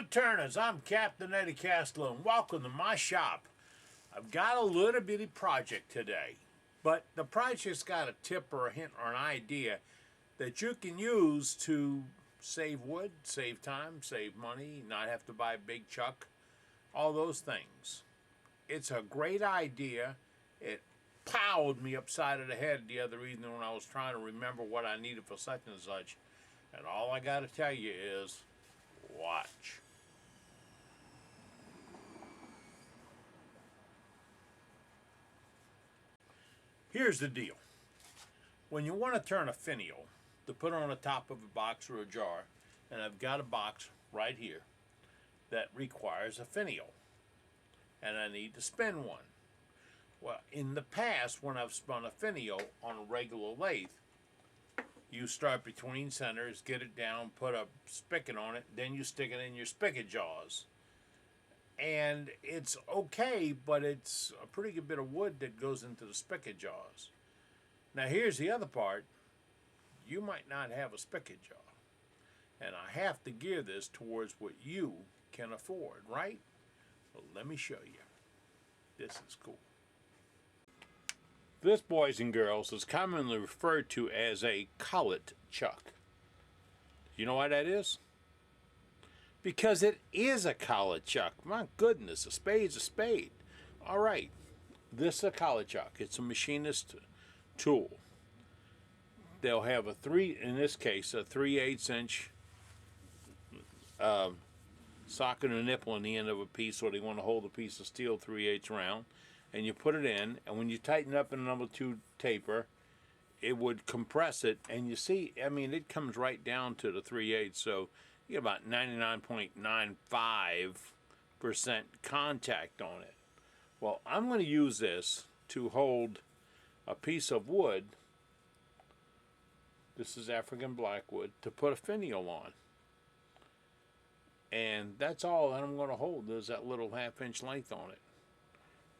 Woodturners, I'm Captain Eddie Castlew and welcome to my shop. I've got a little bitty project today, but the project's got a tip or a hint or an idea that you can use to save wood, save time, save money, not have to buy a big chuck, all those things. It's a great idea. It powed me upside of the head the other evening when I was trying to remember what I needed for such and such, and all I got to tell you is watch. Here's the deal. When you want to turn a finial to put on the top of a box or a jar, and I've got a box right here that requires a finial, and I need to spin one. Well, in the past, when I've spun a finial on a regular lathe, you start between centers, get it down, put a spigot on it, then you stick it in your spigot jaws. And it's okay, but it's a pretty good bit of wood that goes into the spigot jaws. Now here's the other part. You might not have a spigot jaw. And I have to gear this towards what you can afford, right? Well, let me show you. This is cool. This, boys and girls, is commonly referred to as a collet chuck. You know why that is? Because it is a collet chuck. My goodness, a spade's a spade. All right, this is a collet chuck. It's a machinist tool. They'll have a in this case, a 3/8 inch socket and nipple on the end of a piece, so they want to hold a piece of steel 3/8 round. And you put it in, and when you tighten up in a number 2 taper, it would compress it, and you see, I mean, it comes right down to the 3/8, so you get about 99.95% contact on it. Well, I'm going to use this to hold a piece of wood, this is African blackwood, to put a finial on. And that's all that I'm going to hold, is that little 1/2 inch length on it.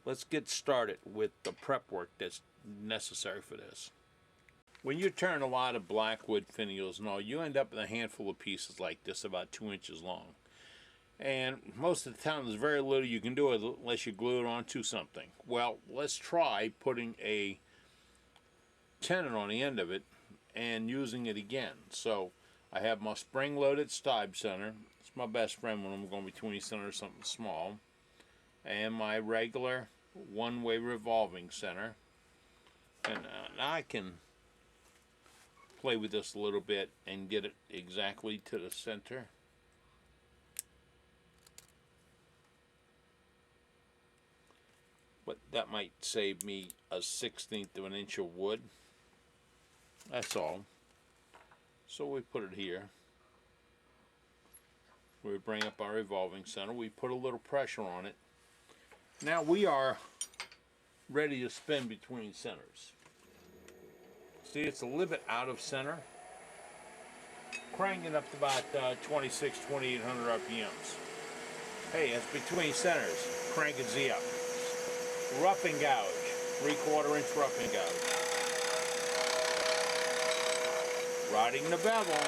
Let's get started with the prep work that's necessary for this. When you turn a lot of blackwood finials and all, you end up with a handful of pieces like this, about 2 inches long. And most of the time there's very little you can do unless you glue it onto something. Well, let's try putting a tenon on the end of it and using it again. So I have my spring-loaded stibe center. It's my best friend when I'm going between centers, something small. And my regular one-way revolving center. And I can play with this a little bit and get it exactly to the center. But that might save me a 1/16 of an inch of wood. That's all. So we put it here. We bring up our revolving center. We put a little pressure on it. Now we are ready to spin between centers. See, it's a little bit out of center. Cranking up to about 2,800 RPMs. Hey, it's between centers. Crank it Z up. Rough and gouge. 3/4 inch rough and gouge. Riding the bevel.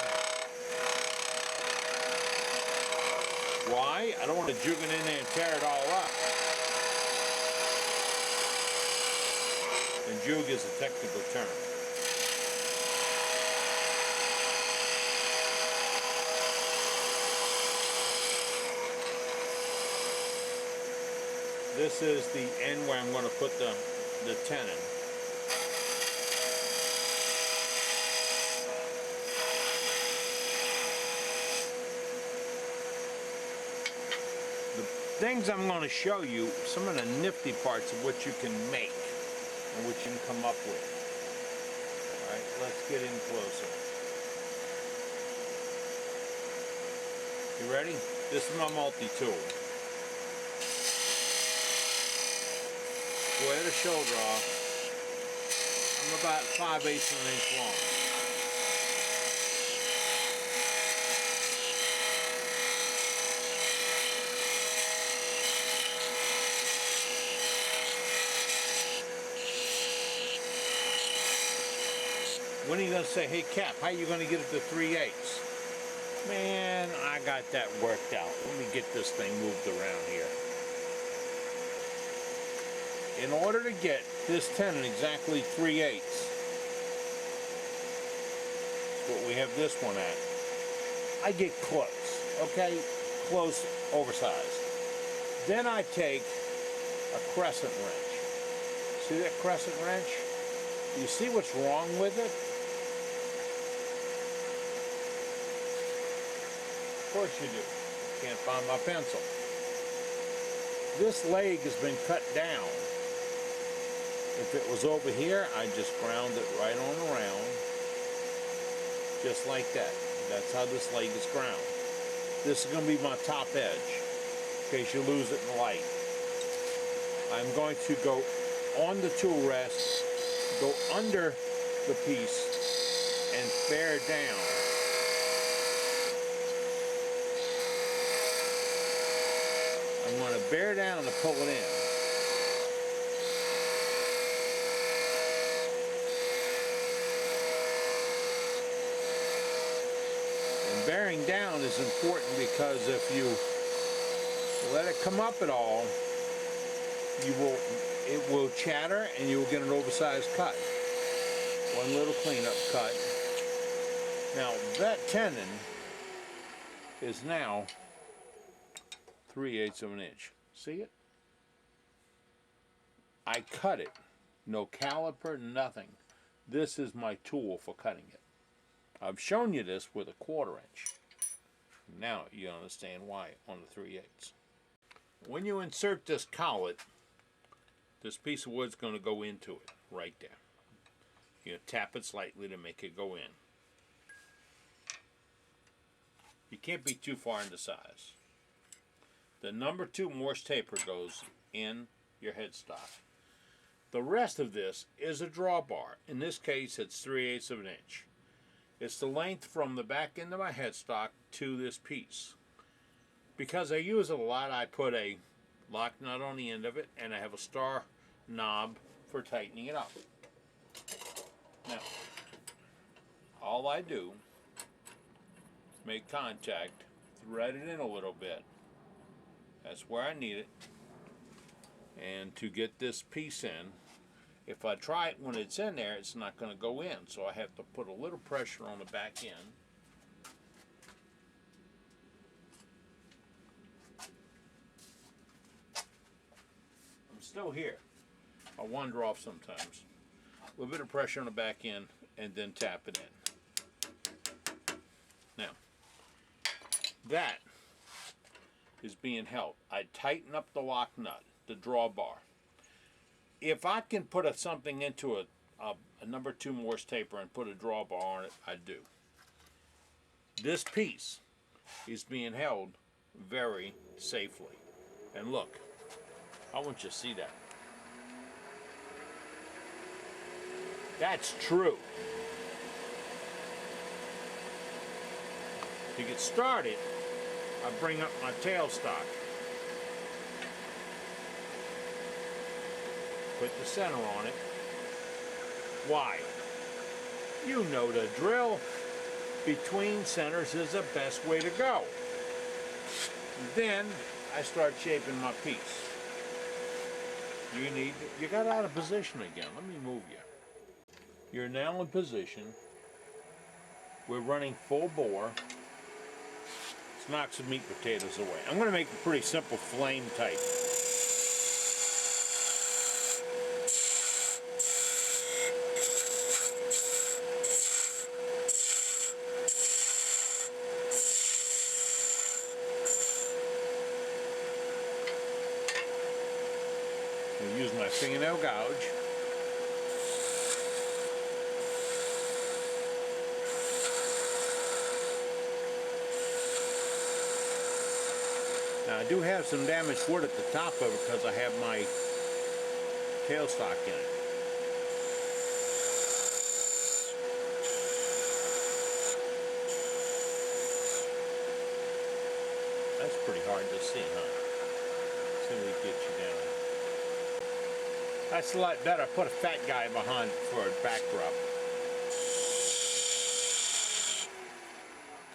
Why? I don't want to juke it in there and tear it all up. And juke is a technical term. This is the end where I'm going to put the tenon. The things I'm going to show you, some of the nifty parts of what you can make and what you can come up with. Alright, let's get in closer. You ready? This is my multi-tool. Go ahead, a shoulder off. I'm about 5/8 of an inch long. When are you going to say, hey Cap, how are you going to get it to 3/8? Man, I got that worked out. Let me get this thing moved around here. In order to get this tenon exactly 3/8, what we have this one at, I get close, okay? Close, oversized. Then I take a crescent wrench. See that crescent wrench? You see what's wrong with it? Of course you do. Can't find my pencil. This leg has been cut down. If it was over here, I'd just ground it right on around. Just like that. That's how this leg is ground. This is going to be my top edge, in case you lose it in the light. I'm going to go on the tool rest, go under the piece, and bear down. I'm going to bear down to pull it in. And bearing down is important because if you let it come up at all, it will chatter and you will get an oversized cut. One little cleanup cut. Now that tenon is now 3/8 of an inch. See it? I cut it. No caliper, nothing. This is my tool for cutting it. I've shown you this with a 1/4 inch. Now you understand why on the 3/8. When you insert this collet, this piece of wood's going to go into it right there. You tap it slightly to make it go in. You can't be too far into size. The number 2 Morse taper goes in your headstock. The rest of this is a drawbar. In this case, it's 3/8 of an inch. It's the length from the back end of my headstock to this piece. Because I use it a lot, I put a lock nut on the end of it, and I have a star knob for tightening it up. Now, all I do is make contact, thread it in a little bit. That's where I need it. And to get this piece in, if I try it when it's in there, it's not going to go in. So I have to put a little pressure on the back end. I'm still here. I wander off sometimes. A little bit of pressure on the back end and then tap it in. Now, that is being held. I tighten up the lock nut, the drawbar. If I can put something into a number 2 Morse taper and put a drawbar on it, I do. This piece is being held very safely. And look, I want you to see that. That's true. To get started, I bring up my tailstock. Put the center on it. Why? You know the drill. Between centers is the best way to go. Then I start shaping my piece. You got out of position again. Let me move you. You're now in position. We're running full bore. Let's knock some meat potatoes away. I'm going to make a pretty simple flame type. I'll use my fingernail gouge. Now I do have some damaged wood at the top of it because I have my tailstock in it. That's pretty hard to see, huh? See if we get you down. That's a lot better. Put a fat guy behind for a backdrop.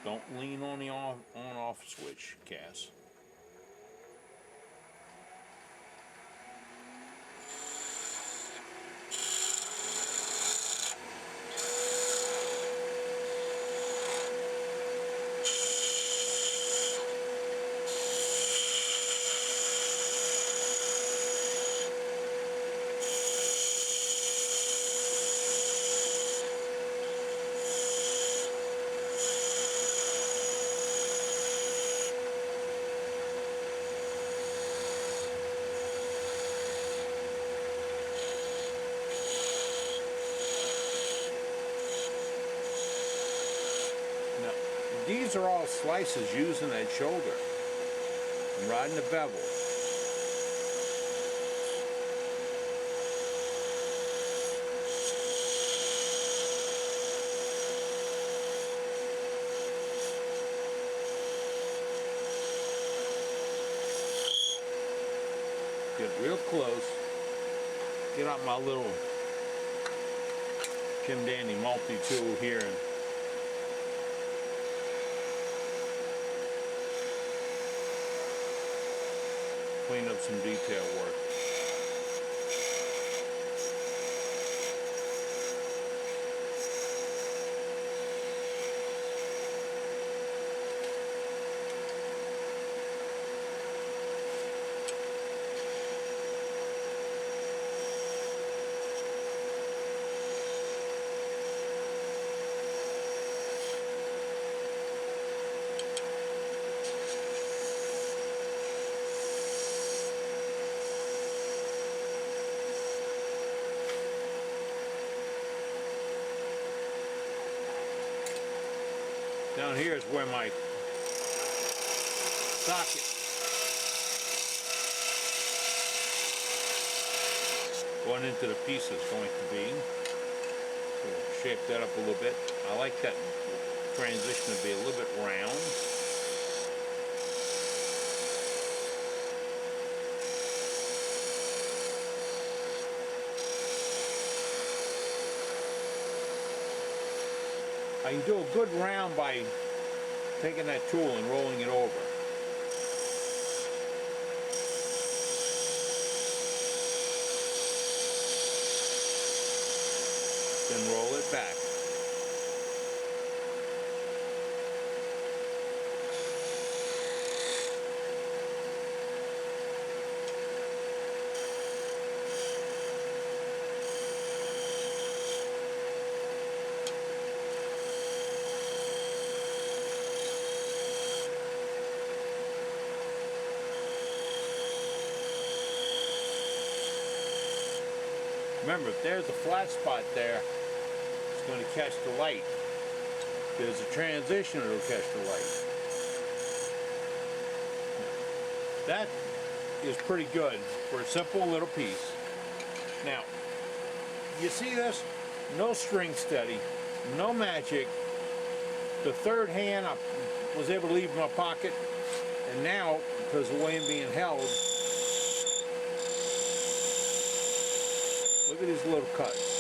Don't lean on the on-off switch, Cass. Now, these are all slices using that shoulder. I'm riding the bevel. Get real close. Get out my little Jim Dandy multi-tool here and clean up some detail work. Down here is where my socket going into the piece is going to be. So we'll shape that up a little bit. I like that transition to be a little bit round. I can do a good round by taking that tool and rolling it over. Then roll it back. Remember, if there's a flat spot there, it's going to catch the light. If there's a transition, it'll catch the light. That is pretty good for a simple little piece. Now, you see this? No string steady, no magic. The third hand I was able to leave in my pocket, and now, because of the way I'm being held, look at these little cuts.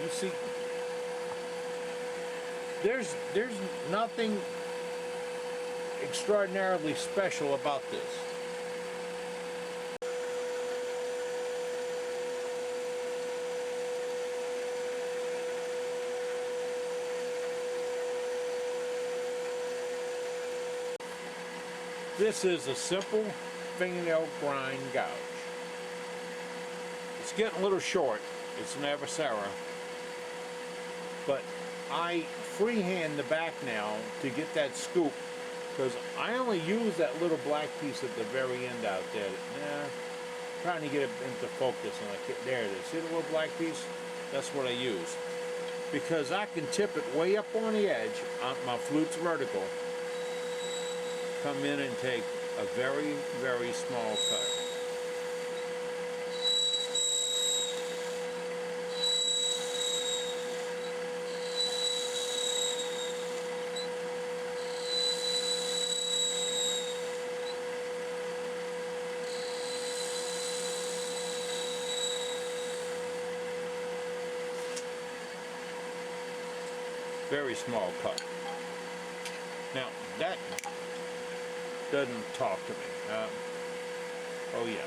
You see, there's nothing extraordinarily special about this. This is a simple fingernail grind gouge. It's getting a little short. It's an adversarial, but I freehand the back now to get that scoop, because I only use that little black piece at the very end out there. Trying to get it into focus, and there it is. See the little black piece? That's what I use, because I can tip it way up on the edge. My flute's vertical. Come in and take a very, very small cut. Very small cut. Now, that doesn't talk to me. Oh yeah,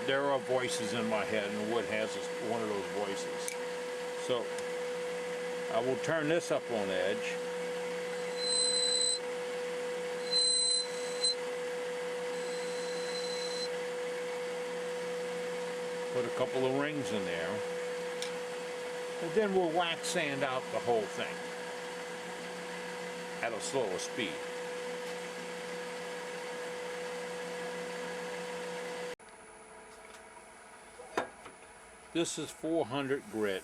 there are voices in my head, and wood has one of those voices. So, I will turn this up on edge. Put a couple of rings in there. And then we'll wax sand out the whole thing at a slower speed. This is 400 grit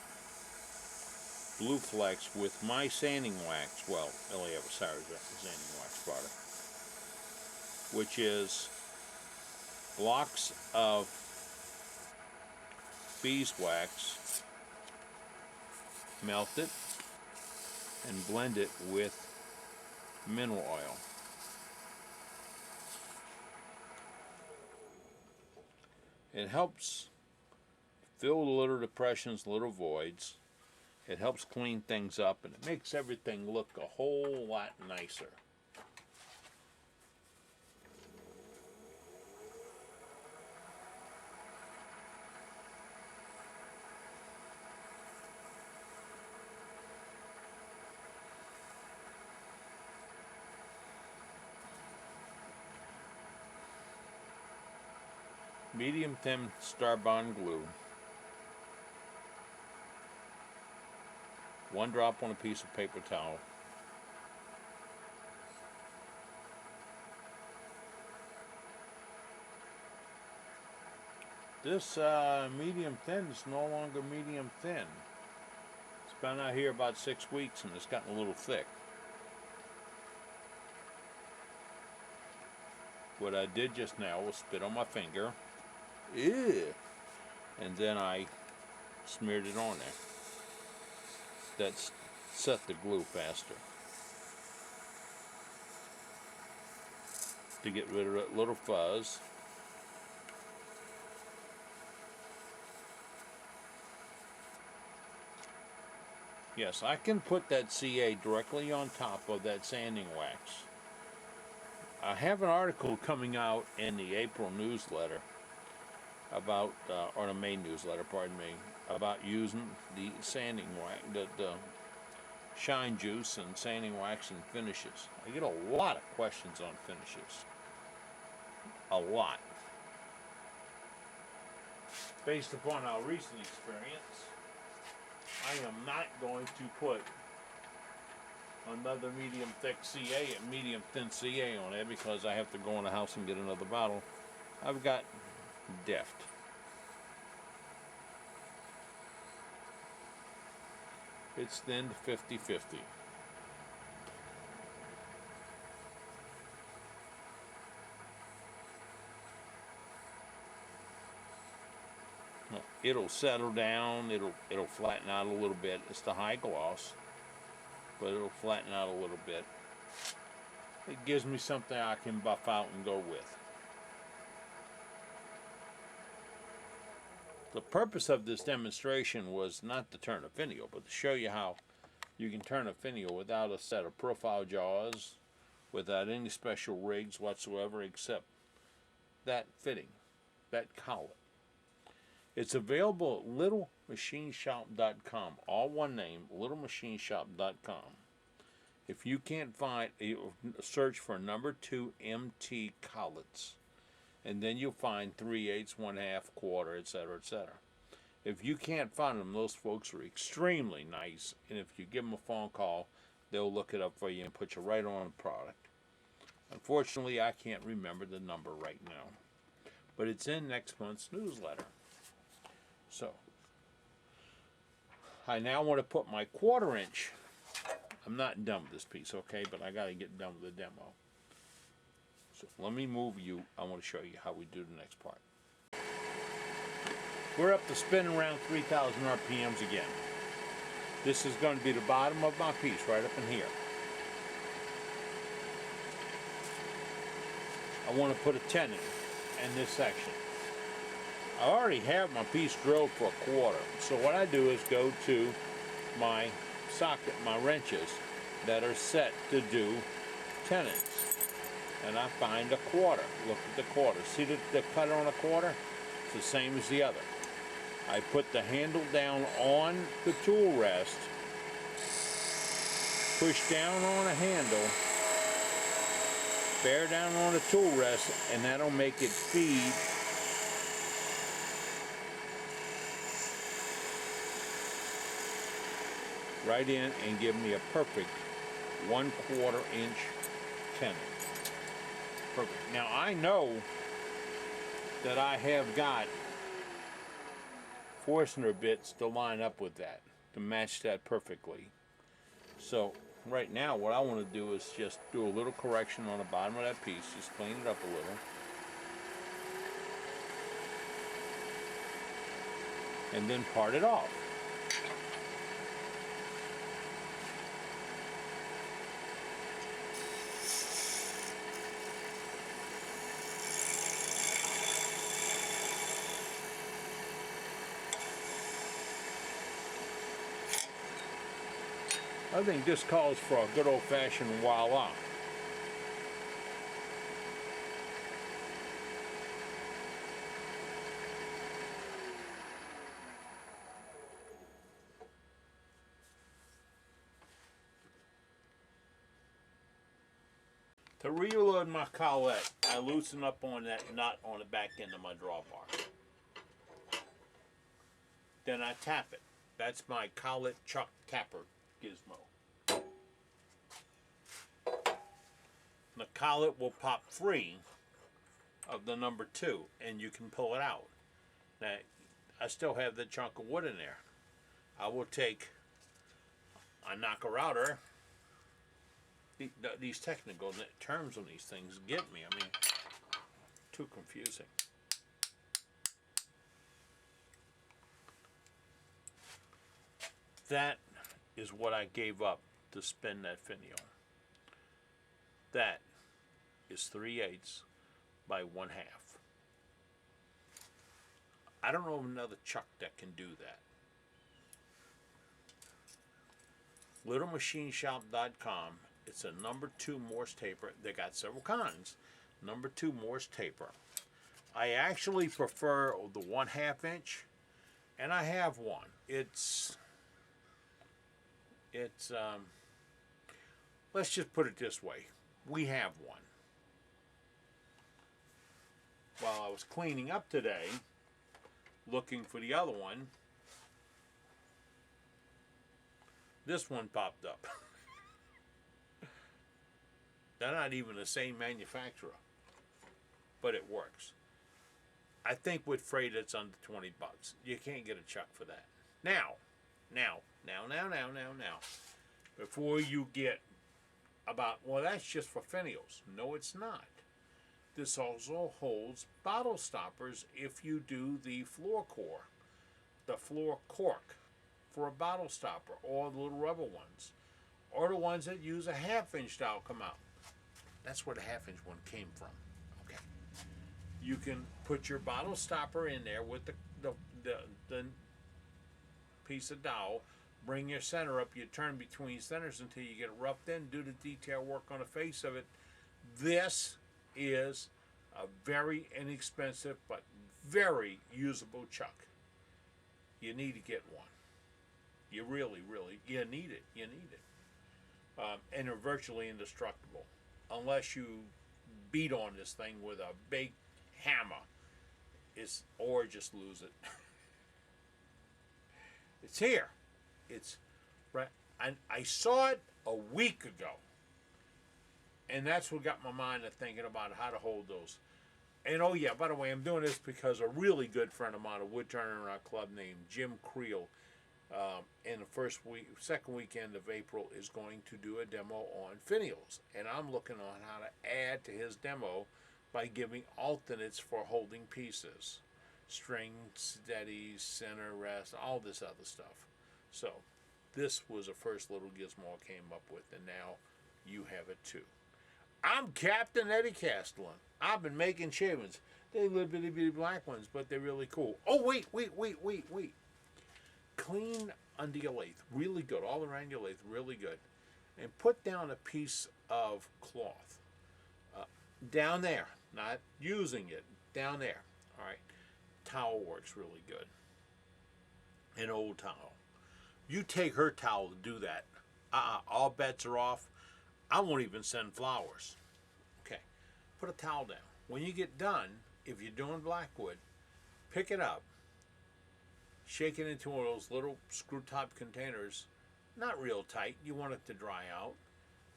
Blue Flex with my sanding wax, well, LA Evisara's sanding wax product, which is blocks of beeswax, melt it, and blend it with mineral oil. It helps fill the little depressions, little voids. It helps clean things up, and it makes everything look a whole lot nicer. Medium thin Starbond glue. 1 drop on a piece of paper towel. This medium thin is no longer medium thin. It's been out here about 6 weeks and it's gotten a little thick. What I did just now was spit on my finger. Ew. And then I smeared it on there. That's set the glue faster. To get rid of that little fuzz. Yes, I can put that CA directly on top of that sanding wax. I have an article coming out in the April newsletter about, or the May newsletter, pardon me, about using the sanding wax, the shine juice and sanding wax and finishes. I get a lot of questions on finishes. A lot. Based upon our recent experience, I am not going to put another medium thick CA and medium thin CA on it because I have to go in the house and get another bottle. I've got Deft. It's thinned 50-50. It'll settle down, it'll flatten out a little bit. It's the high gloss, but it'll flatten out a little bit. It gives me something I can buff out and go with. The purpose of this demonstration was not to turn a finial, but to show you how you can turn a finial without a set of profile jaws, without any special rigs whatsoever except that fitting, that collet. It's available at littlemachineShop.com, all one name, littlemachineShop.com. If you can't find, search for number 2 MT collets, and then you'll find 3/8, 1/2, quarter, etc., etc. If you can't find them, those folks are extremely nice, and if you give them a phone call, they'll look it up for you and put you right on the product. Unfortunately, I can't remember the number right now, but it's in next month's newsletter. So, I now want to put my 1/4 inch. I'm not done with this piece, okay, but I got to get done with the demo. So let me move you. I want to show you how we do the next part. We're up to spinning around 3,000 RPMs again. This is going to be the bottom of my piece, right up in here. I want to put a tenon in this section. I already have my piece drilled for 1/4, so what I do is go to my socket, my wrenches, that are set to do tenons. And I find a quarter. Look at the quarter. See the cutter on a quarter? It's the same as the other. I put the handle down on the tool rest, push down on a handle, bear down on the tool rest, and that'll make it feed right in and give me a perfect 1/4 inch tenon. Perfect. Now I know that I have got Forstner bits to line up with that, to match that perfectly. So right now what I want to do is just do a little correction on the bottom of that piece, just clean it up a little. And then part it off. I think this calls for a good old-fashioned voila. To reload my collet, I loosen up on that nut on the back end of my drawbar. Then I tap it. That's my collet chuck tapper gizmo. The collet will pop free of the number 2 and you can pull it out. Now, I still have the chunk of wood in there. I will take a knocker router. These technical terms on these things get me. I mean, too confusing. That is what I gave up to spin that finial. That is 3/8 by 1/2. I don't know of another chuck that can do that. LittleMachineShop.com. It's a number 2 Morse taper. They got several kinds. Number 2 Morse taper. I actually prefer the 1/2 inch, and I have one. It's let's just put it this way. We have one. While I was cleaning up today, looking for the other one, this one popped up. They're not even the same manufacturer, but it works. I think with freight it's under 20 bucks. You can't get a chuck for that. Now, before you get about, well, that's just for finials. No, it's not. This also holds bottle stoppers if you do the floor core, the floor cork for a bottle stopper, or the little rubber ones, or the ones that use a 1/2 inch dowel come out. That's where the 1/2 inch one came from. Okay. You can put your bottle stopper in there with the piece of dowel, bring your center up, you turn between centers until you get it roughed in, do the detail work on the face of it. This is a very inexpensive but very usable chuck. You need to get one. You really, you need it. You need it. And they're virtually indestructible. Unless you beat on this thing with a big hammer, or just lose it. It's here. It's right. I saw it a week ago, and that's what got my mind to thinking about how to hold those. And oh yeah, by the way, I'm doing this because a really good friend of mine, a woodturner in our club named Jim Creel, in the second weekend of April, is going to do a demo on finials, and I'm looking on how to add to his demo by giving alternates for holding pieces, string, steadies, center, rest, all this other stuff. So this was the first little gizmo I came up with, and now you have it too. I'm Captain Eddie Castellan. I've been making shavings. They're little bitty black ones, but they're really cool. Oh, wait. Clean under your lathe, really good. All around your lathe, really good. and put down a piece of cloth down there, not using it, down there. All right, towel works really good. An old towel. You take her towel to do that. All bets are off. I won't even send flowers. Okay, put a towel down. When you get done, if you're doing blackwood, pick it up, shake it into one of those little screw top containers, not real tight. You want it to dry out.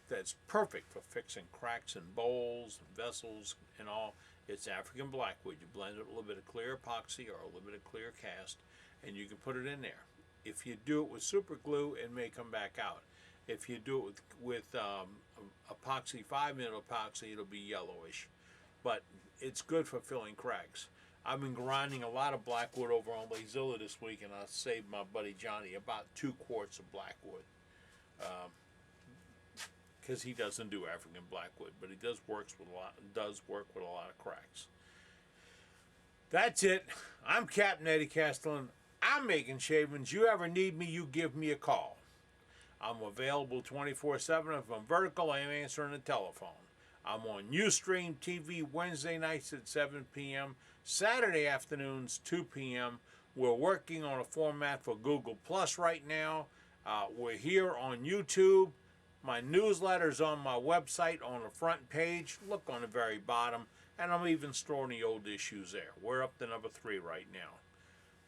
That's perfect for fixing cracks in bowls, vessels, and all. It's African blackwood. You blend it with a little bit of clear epoxy or a little bit of clear cast, and you can put it in there. If you do it with super glue, it may come back out. If you do it with epoxy, 5-minute epoxy, it'll be yellowish. But it's good for filling cracks. I've been grinding a lot of blackwood over on Lazilla this week, and I saved my buddy Johnny about 2 quarts of blackwood. Because he doesn't do African blackwood, but he does work with a lot of cracks. That's it. I'm Captain Eddie Castellan. I'm making shavings. You ever need me, you give me a call. I'm available 24/7. If I'm vertical, I'm answering the telephone. I'm on Ustream TV Wednesday nights at 7 p.m., Saturday afternoons 2 p.m. We're working on a format for Google Plus right now. We're here on YouTube. My newsletter's on my website on the front page. Look on the very bottom. And I'm even storing the old issues there. We're up to number 3 right now.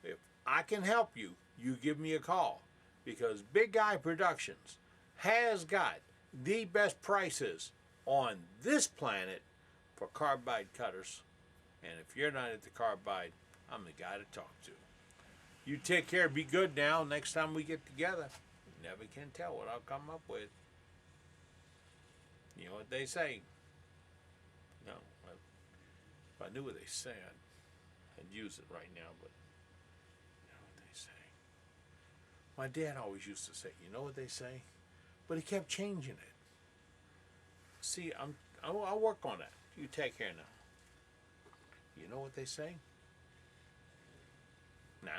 If I can help you, you give me a call. Because Big Guy Productions has got the best prices on this planet for carbide cutters. And if you're not at the carbide, I'm the guy to talk to. You take care. Be good now. Next time we get together, you never can tell what I'll come up with. You know what they say. No, if I knew what they said, I'd use it right now, but you know what they say. My dad always used to say, you know what they say? But he kept changing it. See, I'll work on that. You take care now. You know what they say? Nah.